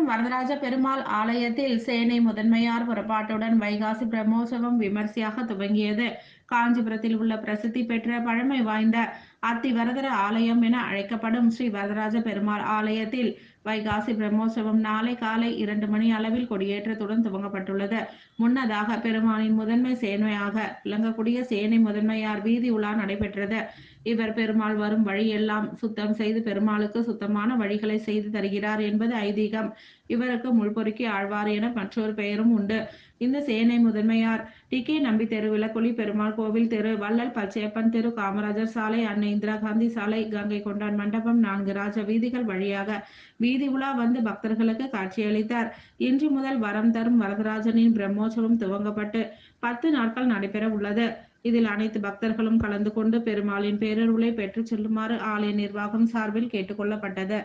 வரதராஜ பெருமாள் ஆலயத்தில் சேனை முதன்மையார் புறப்பாட்டுடன் வைகாசி பிரம்மோற்சவம் விமர்சையாக துவங்கியது. காஞ்சிபுரத்தில் உள்ள பிரசித்தி பெற்ற பழமை வாய்ந்த அத்தி வரதர ஆலயம் என அழைக்கப்படும் ஸ்ரீ வரதராஜ பெருமாள் ஆலயத்தில் வைகாசி பிரம்மோற்சவம் நாளை காலை 2 மணி அளவில் கொடியேற்றத்துடன் துவங்கப்பட்டுள்ளது. முன்னதாக பெருமாளின் முதன்மை சேனையாக விளங்கக்கூடிய சேனை முதன்மையார் வீதி உலா நடைபெற்றது. இவர் பெருமாள் வரும் வழியெல்லாம் சுத்தம் செய்து பெருமாளுக்கு சுத்தமான வழிகளை செய்து தருகிறார் என்பது ஐதீகம். இவருக்கு முள்பொறுக்கி ஆழ்வார் என மற்றொரு பெயரும் உண்டு. இந்த சேனை முதன்மையார் டி.கே. நம்பி தெரு, விளக்குழி பெருமாள் கோவில் தெரு, வள்ளல் பச்சையப்பன் தெரு, காமராஜர் சாலை, அன்னை இந்திரா காந்தி சாலை, கங்கை கொண்டான் மண்டபம், 4 ராஜ வீதிகள் வழியாக வீதி உலா வந்து பக்தர்களுக்கு காட்சியளித்தார். இன்று முதல் வரம் தரும் வரதராஜனின் பிரம்மோற்சவம் துவங்கப்பட்டு 10 நாட்கள் நடைபெற உள்ளது. இதில் அனைத்து பக்தர்களும் கலந்து கொண்டு பெருமாளின் பேரருளை பெற்றுச் செல்லுமாறு ஆலய நிர்வாகம் சார்பில் கேட்டுக் கொள்ளப்பட்டது.